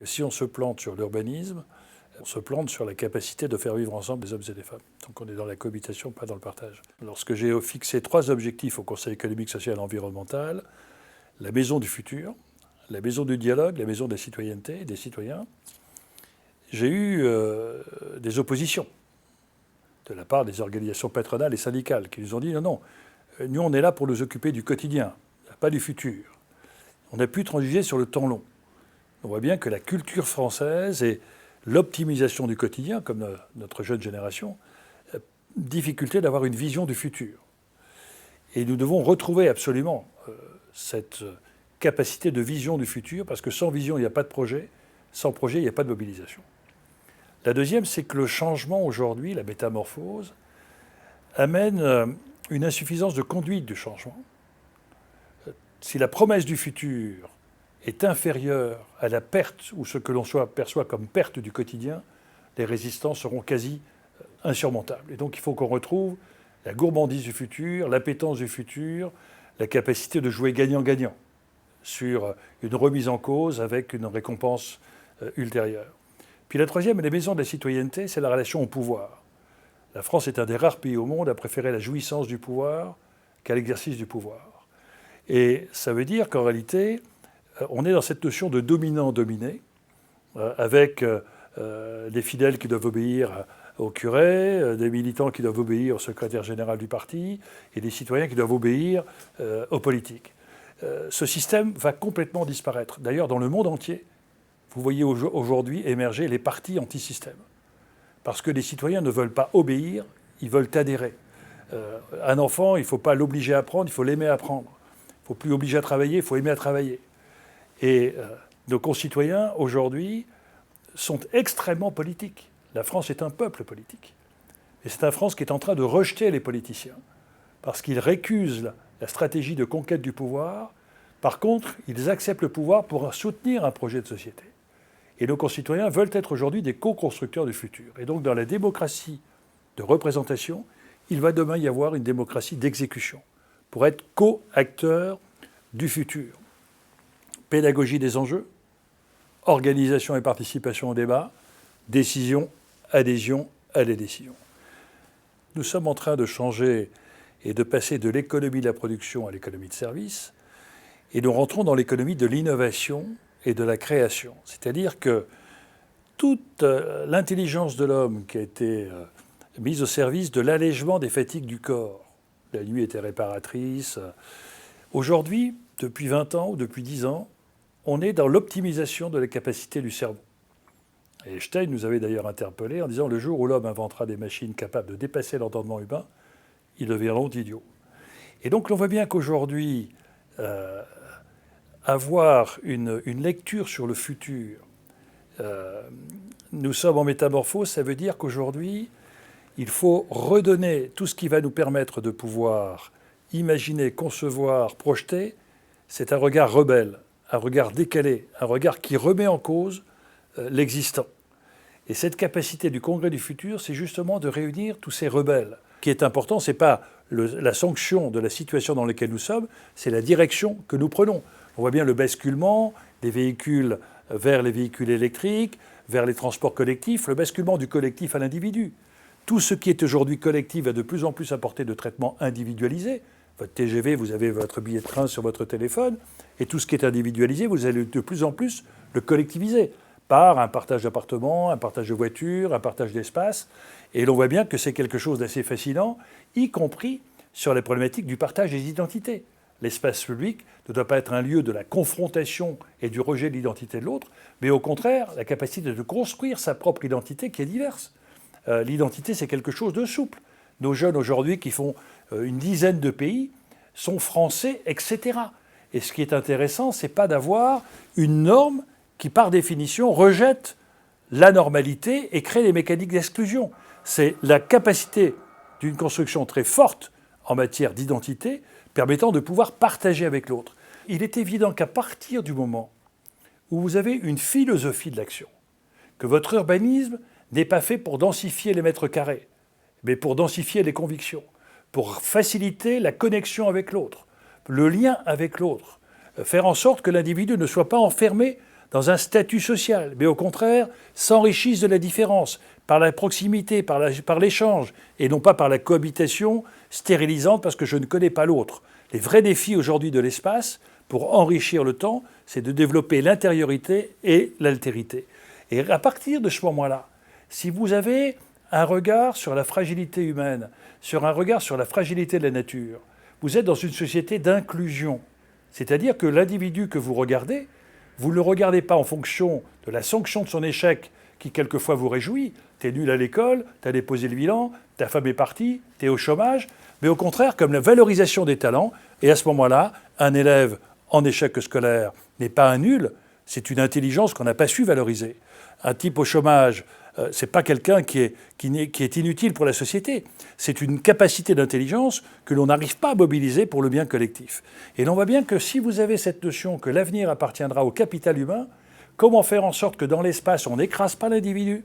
Si on se plante sur l'urbanisme, on se plante sur la capacité de faire vivre ensemble des hommes et des femmes. Donc on est dans la cohabitation, pas dans le partage. Lorsque j'ai fixé 3 objectifs au Conseil économique, social et environnemental, la maison du futur, la maison du dialogue, la maison de la citoyenneté, des citoyens, j'ai eu des oppositions de la part des organisations patronales et syndicales qui nous ont dit non, nous on est là pour nous occuper du quotidien, pas du futur. On a pu transiger sur le temps long. On voit bien que la culture française et l'optimisation du quotidien, comme notre jeune génération, difficulté d'avoir une vision du futur. Et nous devons retrouver absolument cette capacité de vision du futur, parce que sans vision, il n'y a pas de projet, sans projet, il n'y a pas de mobilisation. La deuxième, c'est que le changement aujourd'hui, la métamorphose, amène une insuffisance de conduite du changement. Si la promesse du futur est inférieure à la perte, ou ce que l'on perçoit comme perte du quotidien, les résistances seront quasi insurmontables. Et donc il faut qu'on retrouve la gourmandise du futur, l'appétence du futur, la capacité de jouer gagnant-gagnant sur une remise en cause avec une récompense ultérieure. Puis la troisième, les maisons de la citoyenneté, c'est la relation au pouvoir. La France est un des rares pays au monde à préférer la jouissance du pouvoir qu'à l'exercice du pouvoir. Et ça veut dire qu'en réalité, on est dans cette notion de dominant-dominé, avec des fidèles qui doivent obéir au curé, des militants qui doivent obéir au secrétaire général du parti, et des citoyens qui doivent obéir aux politiques. Ce système va complètement disparaître. D'ailleurs, dans le monde entier, vous voyez aujourd'hui émerger les partis anti-système. Parce que les citoyens ne veulent pas obéir, ils veulent adhérer. Un enfant, il ne faut pas l'obliger à apprendre, il faut l'aimer à apprendre. Il ne faut plus l'obliger à travailler, il faut aimer à travailler. Et nos concitoyens, aujourd'hui, sont extrêmement politiques. La France est un peuple politique. Et c'est une France qui est en train de rejeter les politiciens, parce qu'ils récusent la stratégie de conquête du pouvoir. Par contre, ils acceptent le pouvoir pour soutenir un projet de société. Et nos concitoyens veulent être aujourd'hui des co-constructeurs du futur. Et donc, dans la démocratie de représentation, il va demain y avoir une démocratie d'exécution, pour être co-acteurs du futur. Pédagogie des enjeux, organisation et participation au débat, décision, adhésion à des décisions. Nous sommes en train de changer et de passer de l'économie de la production à l'économie de service, et nous rentrons dans l'économie de l'innovation et de la création. C'est-à-dire que toute l'intelligence de l'homme qui a été mise au service de l'allègement des fatigues du corps, la nuit était réparatrice, aujourd'hui, depuis 20 ans ou depuis 10 ans, on est dans l'optimisation de la capacité du cerveau. Et Einstein nous avait d'ailleurs interpellés en disant « Le jour où l'homme inventera des machines capables de dépasser l'entendement humain, ils deviendront idiots ». Et donc on voit bien qu'aujourd'hui, avoir une lecture sur le futur, nous sommes en métamorphose, ça veut dire qu'aujourd'hui, il faut redonner tout ce qui va nous permettre de pouvoir imaginer, concevoir, projeter. C'est un regard rebelle, un regard décalé, un regard qui remet en cause l'existant. Et cette capacité du Congrès du futur, c'est justement de réunir tous ces rebelles. Ce qui est important, ce n'est pas la sanction de la situation dans laquelle nous sommes, c'est la direction que nous prenons. On voit bien le basculement des véhicules vers les véhicules électriques, vers les transports collectifs, le basculement du collectif à l'individu. Tout ce qui est aujourd'hui collectif va de plus en plus apporter de traitements individualisés. Votre TGV, vous avez votre billet de train sur votre téléphone, et tout ce qui est individualisé, vous allez de plus en plus le collectiviser par un partage d'appartements, un partage de voitures, un partage d'espace. Et l'on voit bien que c'est quelque chose d'assez fascinant, y compris sur les problématiques du partage des identités. L'espace public ne doit pas être un lieu de la confrontation et du rejet de l'identité de l'autre, mais au contraire, la capacité de construire sa propre identité qui est diverse. L'identité, c'est quelque chose de souple. Nos jeunes aujourd'hui qui font une dizaine de pays sont français, etc. Et ce qui est intéressant, ce n'est pas d'avoir une norme qui, par définition, rejette la normalité et crée des mécaniques d'exclusion. C'est la capacité d'une construction très forte en matière d'identité permettant de pouvoir partager avec l'autre. Il est évident qu'à partir du moment où vous avez une philosophie de l'action, que votre urbanisme n'est pas fait pour densifier les mètres carrés, mais pour densifier les convictions, pour faciliter la connexion avec l'autre, le lien avec l'autre, faire en sorte que l'individu ne soit pas enfermé dans un statut social, mais au contraire s'enrichissent de la différence, par la proximité, par l'échange, et non pas par la cohabitation stérilisante parce que je ne connais pas l'autre. Les vrais défis aujourd'hui de l'espace, pour enrichir le temps, c'est de développer l'intériorité et l'altérité. Et à partir de ce moment-là, si vous avez un regard sur la fragilité humaine, sur un regard sur la fragilité de la nature, vous êtes dans une société d'inclusion. C'est-à-dire que l'individu que vous regardez, vous ne le regardez pas en fonction de la sanction de son échec qui quelquefois vous réjouit. T'es nul à l'école, t'as déposé le bilan, ta femme est partie, t'es au chômage. Mais au contraire, comme la valorisation des talents, et à ce moment-là, un élève en échec scolaire n'est pas un nul, c'est une intelligence qu'on n'a pas su valoriser. Un type au chômage, c'est pas quelqu'un qui est inutile pour la société. C'est une capacité d'intelligence que l'on n'arrive pas à mobiliser pour le bien collectif. Et l'on voit bien que si vous avez cette notion que l'avenir appartiendra au capital humain, comment faire en sorte que dans l'espace, on n'écrase pas l'individu,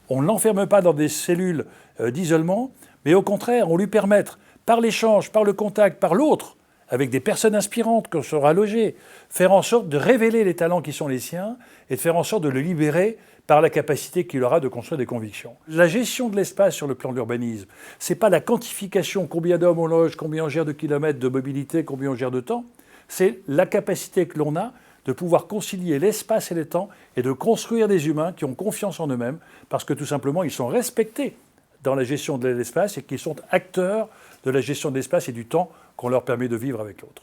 on ne l'enferme pas dans des cellules d'isolement, mais au contraire, on lui permette, par l'échange, par le contact, par l'autre, avec des personnes inspirantes qu'on sera logées, faire en sorte de révéler les talents qui sont les siens et de faire en sorte de le libérer par la capacité qu'il aura de construire des convictions. La gestion de l'espace sur le plan de l'urbanisme, c'est pas la quantification, combien d'hommes on loge, combien on gère de kilomètres de mobilité, combien on gère de temps, c'est la capacité que l'on a de pouvoir concilier l'espace et le temps et de construire des humains qui ont confiance en eux-mêmes parce que tout simplement ils sont respectés dans la gestion de l'espace et qu'ils sont acteurs de la gestion de l'espace et du temps qu'on leur permet de vivre avec l'autre.